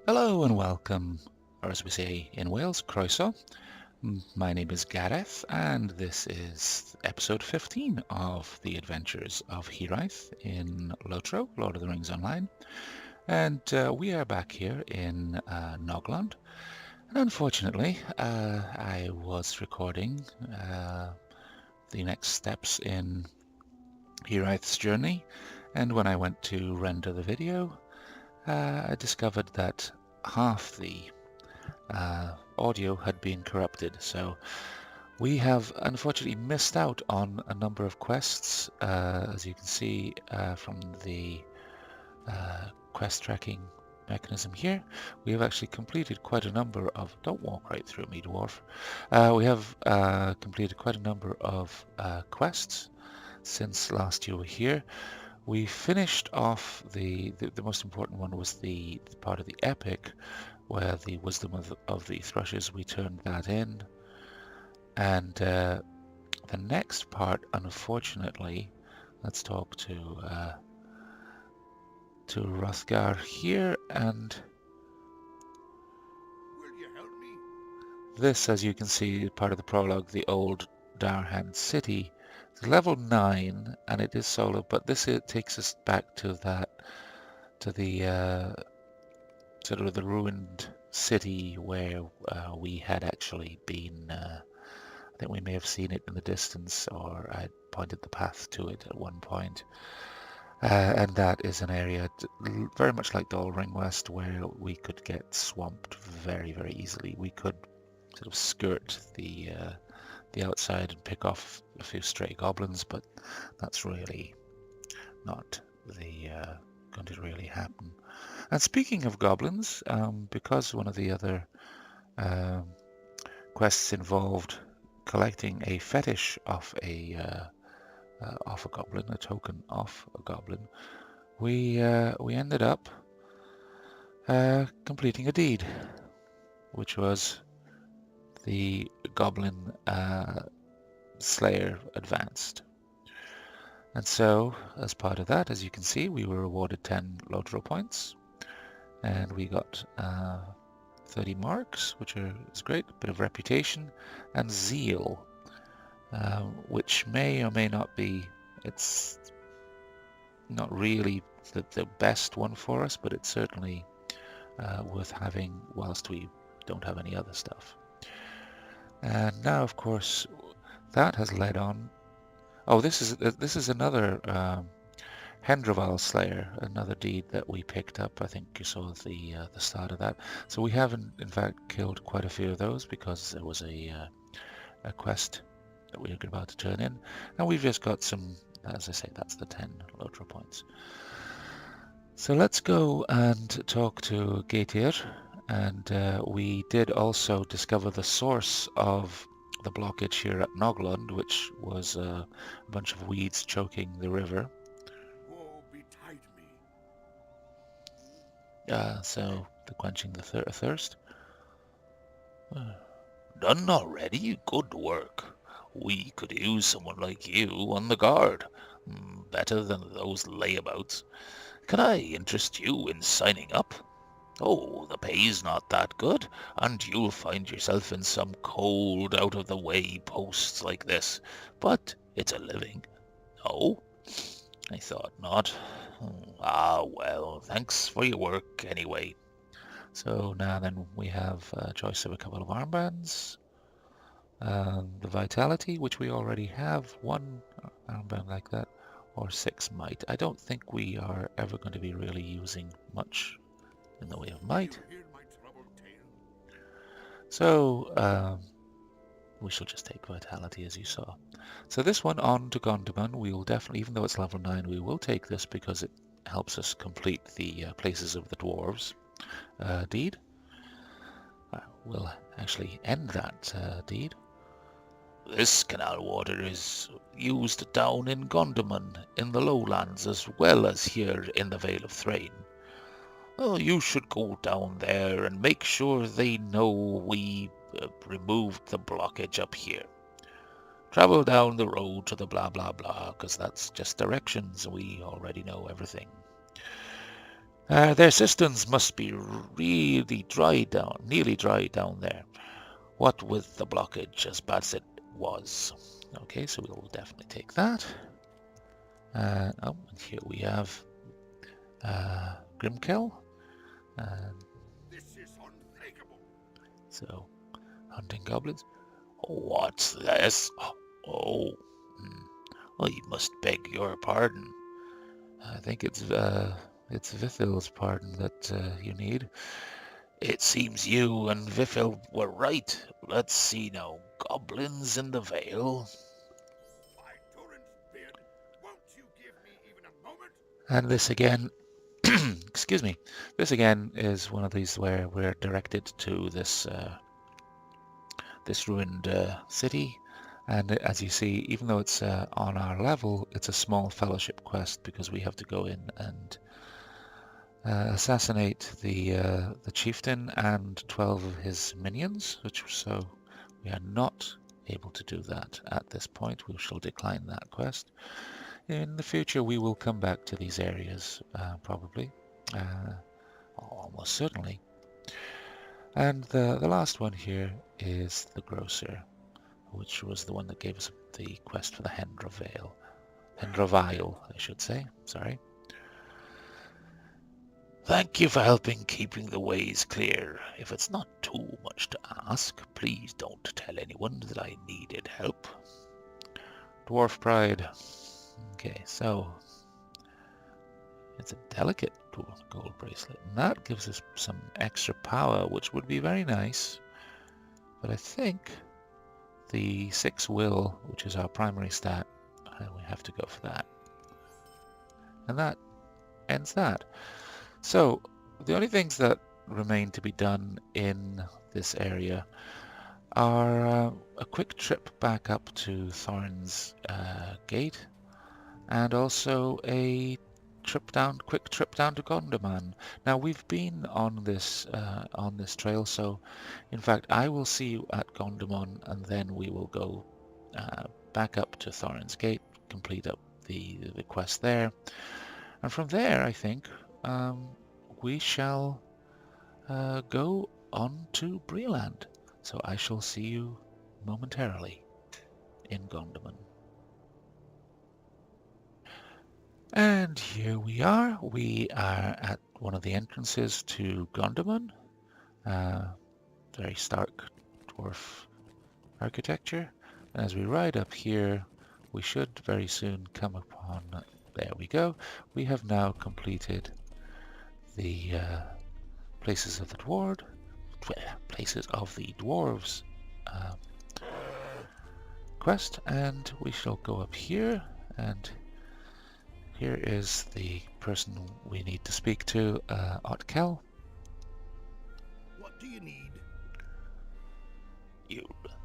Hello and welcome, or as we say in Wales, croeso. My name is Gareth, and this is episode 15 of the adventures of Hiraeth in LOTRO, Lord of the Rings Online. And we are back here in Nogland. And unfortunately, I was recording the next steps in Hiraeth's journey, and when I went to render the video, I discovered that half the audio had been corrupted. So we have unfortunately missed out on a number of quests, as you can see from the quest tracking mechanism here. We have actually completed quite a number of... Don't walk right through me, dwarf. We have completed quite a number of quests since last you were here. We finished off the most important one was the part of the epic where the wisdom of the thrushes, we turned that in. And the next part, unfortunately, let's talk to Hrothgar here, and Will you help me? this, as you can see, is part of the prologue, the old Darhan city. It's level 9, and it is solo, but this takes us back to that, to the sort of the ruined city where we had actually been. I think we may have seen it in the distance, or I pointed the path to it at one point. And that is an area very much like Dol Ring West, where we could get swamped very, very easily. We could sort of skirt the outside and pick off a few stray goblins, but that's really not going to really happen. And speaking of goblins, because one of the other quests involved collecting a fetish off a goblin, a token off a goblin, we ended up completing a deed, which was the Goblin Slayer Advanced. And so, as part of that, as you can see, we were awarded 10 LOTRO points, and we got 30 marks, which is great, a bit of reputation, and zeal, which may or may not be, it's not really the best one for us, but it's certainly worth having whilst we don't have any other stuff. And now, of course, that has led on. Oh, this is another Hendraval Slayer, another deed that we picked up. I think you saw the start of that. So we have in fact killed quite a few of those because there was a quest that we were about to turn in, and we've just got some. As I say, that's the 10 LOTRO points. So let's go and talk to Gaetir, and we did also discover the source of the blockage here at Noglund, which was a bunch of weeds choking the river. Woe betide me. So the quenching the thirst. Done already? Good work. We could use someone like you on the guard. Better than those layabouts. Can I interest you in signing up? Oh, the pay's not that good, and you'll find yourself in some cold, out-of-the-way posts like this. But it's a living. No? I thought not. Well, thanks for your work anyway. So now then we have a choice of a couple of armbands. The Vitality, which we already have, one armband like that, or 6 Might. I don't think we are ever going to be really using much in the way of Might. You hear my troubled tale? So we shall just take Vitality, as you saw. So this one on to Gondomar, we will definitely, even though it's level 9, we will take this because it helps us complete the Places of the Dwarves deed. We'll actually end that deed. This canal water is used down in Gondomar in the lowlands as well as here in the Vale of Thrain. Oh, you should go down there and make sure they know we removed the blockage up here. Travel down the road to the blah blah blah, 'cause that's just directions. We already know everything. Their systems must be really dried down, nearly dried down there. What with the blockage, as bad as it was. Okay, so we'll definitely take that. Oh, and here we have Grimkel. This is unthinkable. So, hunting goblins. What's this? Oh, I must beg your pardon. I think it's Vithil's pardon that you need. It seems you and Vifil were right. Let's see now. Goblins in the Vale. By Turin's beard, won't you give me even a moment? And this again, excuse me, this again is one of these where we're directed to this this ruined city. And as you see, even though it's on our level, it's a small fellowship quest because we have to go in and assassinate the chieftain and 12 of his minions, so we are not able to do that at this point. We shall decline that quest. In the future, we will come back to these areas, probably, almost certainly. And the last one here is the grocer, which was the one that gave us the quest for the Hendrovile, I should say. Sorry. Thank you for helping keeping the ways clear. If it's not too much to ask, please don't tell anyone that I needed help. Dwarf Pride. Okay, so it's a delicate gold bracelet, and that gives us some extra power, which would be very nice. But I think the 6 will, which is our primary stat, we have to go for that. And that ends that. So the only things that remain to be done in this area are a quick trip back up to Thorn's Gate, and also a quick trip down to Gondomar. Now we've been on this trail, so in fact I will see you at Gondomar, and then we will go back up to Thorn's Gate, complete up the quest there, and from there I think we shall go on to Breland. So I shall see you momentarily in Gondomar. And here we are. We are at one of the entrances to Gondomar. Very stark dwarf architecture. And as we ride up here, we should very soon come upon... There we go. We have now completed the places of the dwarves quest, and we shall go up here, and here is the person we need to speak to, Otkel. What do you need?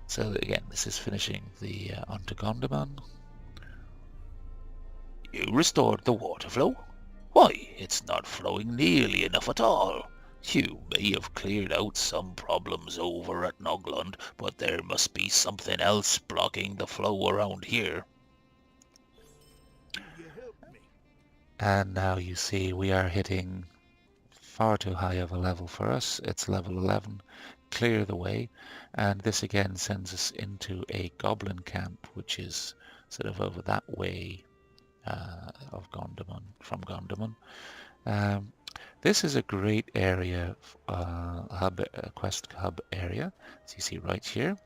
So again, this is finishing the onto Gondomar. You restored the water flow? Why, it's not flowing nearly enough at all. You may have cleared out some problems over at Noglund, but there must be something else blocking the flow around here. Will you help me? And now you see we are hitting far too high of a level for us. It's level 11. Clear the way. And this again sends us into a goblin camp, which is sort of over that way of Gondomar, from Gondomar. This is a great area, quest hub area, as you see right here.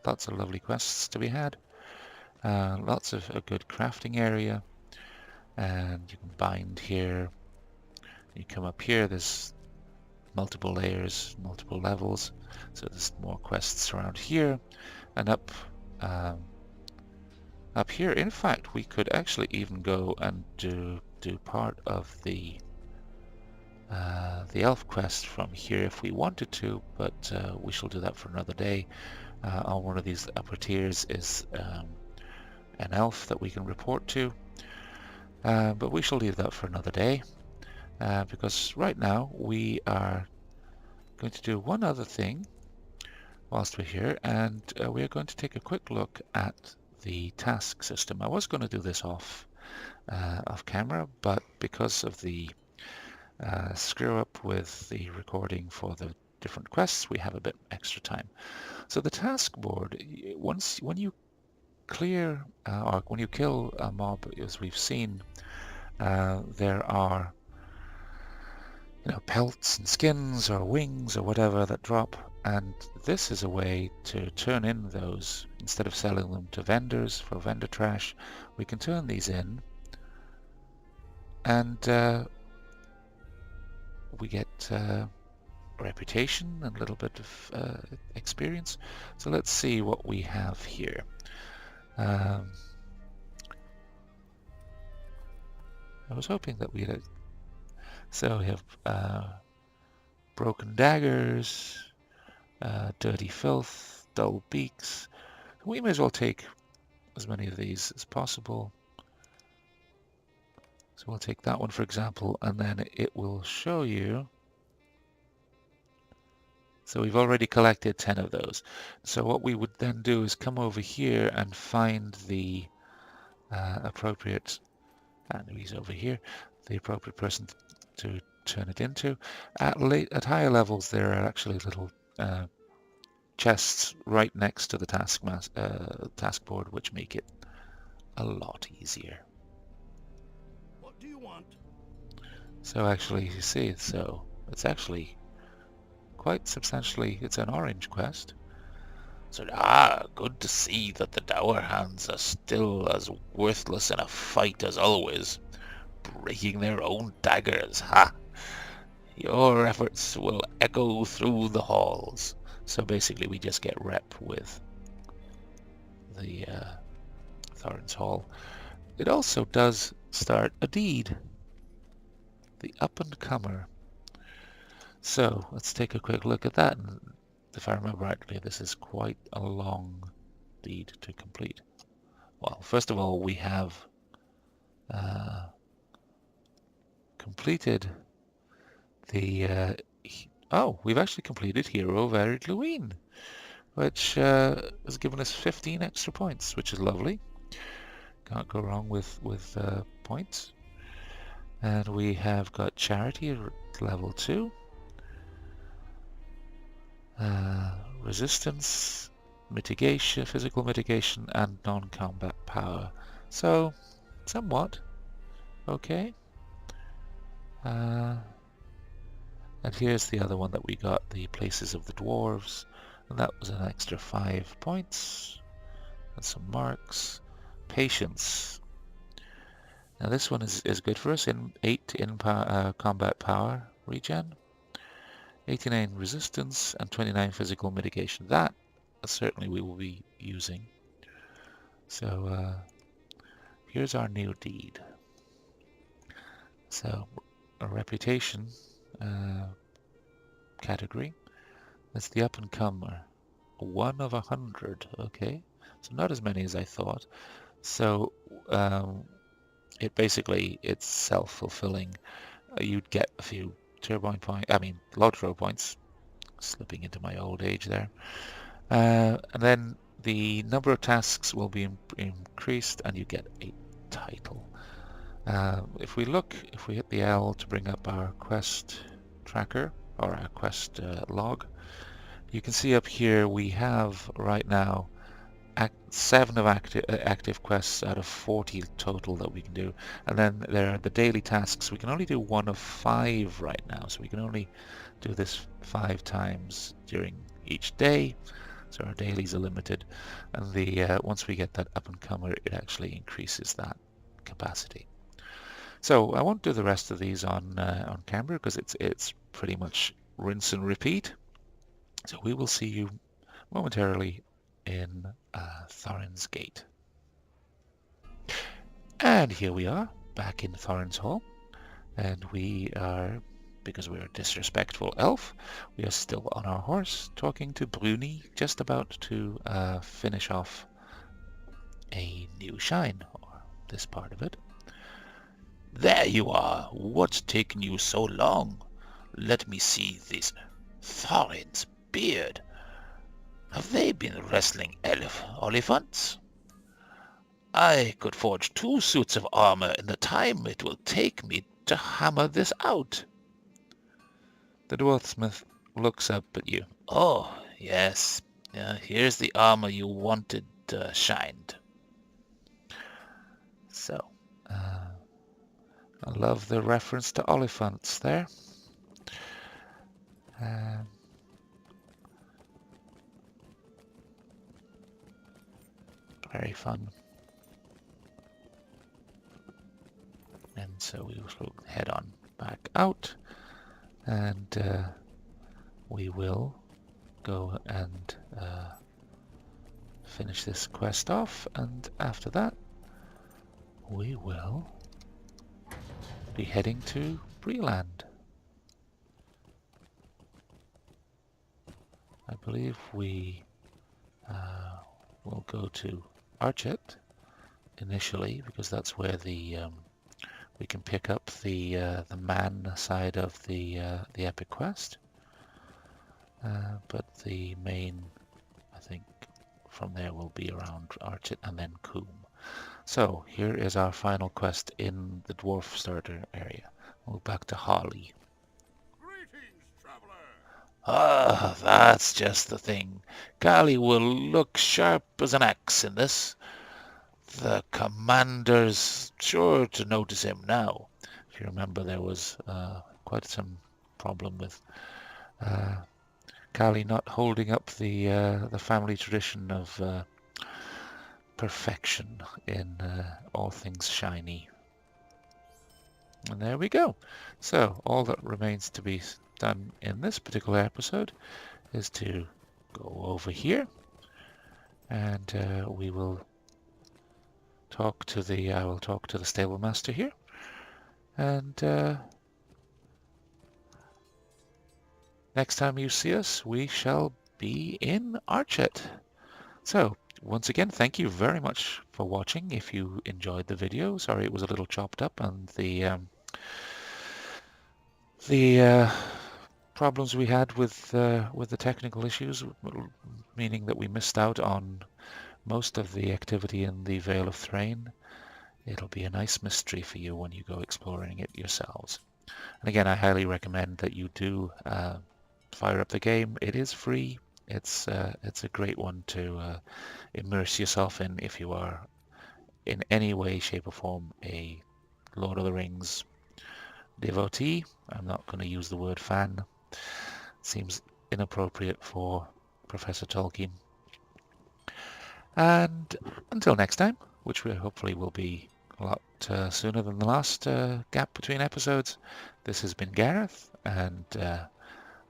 Lots of lovely quests to be had. Lots of a good crafting area, and you can bind here. You come up here, there's multiple layers, multiple levels, so there's more quests around here, and up here. In fact, we could actually even go and do part of the elf quest from here if we wanted to, but we shall do that for another day. On one of these upper tiers is an elf that we can report to, but we shall leave that for another day, because right now we are going to do one other thing whilst we're here, and we are going to take a quick look at the task system. I was going to do this off camera, but because of the screw up with the recording for the different quests, we have a bit extra time. So the task board, when you clear or when you kill a mob, as we've seen, there are pelts and skins or wings or whatever that drop, and this is a way to turn in those. Instead of selling them to vendors for vendor trash, we can turn these in, and we get reputation and a little bit of experience. So let's see what we have here. I was hoping that we'd so we have broken daggers, dirty filth, dull beaks. We may as well take as many of these as possible. So we'll take that one, for example, and then it will show you. So we've already collected 10 of those. So what we would then do is come over here and find the appropriate, and he's over here, the appropriate person to turn it into. At higher levels, there are actually little chests right next to the task board, which make it a lot easier. What do you want? So actually, you see, so it's actually quite substantially, it's an orange quest. So, good to see that the dour hands are still as worthless in a fight as always, breaking their own daggers, ha! Your efforts will echo through the halls. So basically we just get rep with the Thorin's Hall. It also does start a deed, the Up-and-Comer. So let's take a quick look at that. And if I remember rightly, this is quite a long deed to complete. Well, first of all, we have completed the... we've actually completed Hero of Ered Luin, which has given us 15 extra points, which is lovely. Can't go wrong with points. And we have got Charity at level 2. Resistance, mitigation, physical mitigation, and non-combat power. So, somewhat okay. And here's the other one that we got, the Places of the Dwarves, and that was an extra 5 points. And some marks. Patience. Now this one is good for us, in 8 in combat power regen, 89 resistance, and 29 physical mitigation. That certainly we will be using. So here's our new deed. So a reputation category. That's the Up-and-Comer. 1 of 100. Okay, so not as many as I thought. So it basically, it's self-fulfilling. You'd get a few LOTRO points, slipping into my old age there. And then the number of tasks will be increased, and you get a title. If we hit the L to bring up our quest tracker, or our quest log, you can see up here we have right now 7 of active quests out of 40 total that we can do. And then there are the daily tasks. We can only do 1 of 5 right now, so we can only do this 5 times during each day. So our dailies are limited, and the once we get that Up-and-Comer, it actually increases that capacity. So I won't do the rest of these on camera because it's pretty much rinse and repeat. So we will see you momentarily in Thorin's Gate. And here we are, back in Thorin's Hall, and we are, because we're a disrespectful elf, we are still on our horse, talking to Bruni, just about to finish off a new shine, or this part of it. There you are. What's taken you so long? Let me see this Thorin's beard. Have they been wrestling elephants? I could forge 2 suits of armor in the time it will take me to hammer this out. The dwarfsmith looks up at you. Oh, yes. Here's the armor you wanted shined. So, I love the reference to Oliphants there. Very fun. And so we will head on back out, and we will go and finish this quest off, and after that we will be heading to Breland. I believe we will go to Archet initially, because that's where the we can pick up the man side of the epic quest. But the main, I think, from there will be around Archet and then Coombe. So here is our final quest in the dwarf starter area. We'll back to Harley. Greetings, traveler. ah, that's just the thing. Kali will look sharp as an axe in this. The commander's sure to notice him now. If you remember, there was quite some problem with Kali not holding up the family tradition of perfection in all things shiny. And there we go. So all that remains to be done in this particular episode is to go over here, and we will talk to the I will talk to the stable master here, and next time you see us, we shall be in Archet. So once again, thank you very much for watching. If you enjoyed the video, sorry it was a little chopped up, and the problems we had with the technical issues, meaning that we missed out on most of the activity in the Vale of Thrain. It'll be a nice mystery for you when you go exploring it yourselves. And again, I highly recommend that you do fire up the game. It is free. It's a great one to immerse yourself in if you are in any way, shape or form a Lord of the Rings devotee. I'm not going to use the word fan. It seems inappropriate for Professor Tolkien. And until next time, which we hopefully will be a lot sooner than the last gap between episodes, this has been Gareth, and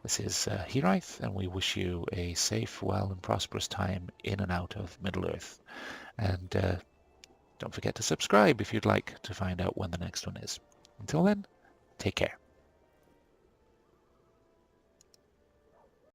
this is Hiraeth, and we wish you a safe, well and prosperous time in and out of Middle-earth. And don't forget to subscribe if you'd like to find out when the next one is. Until then, take care.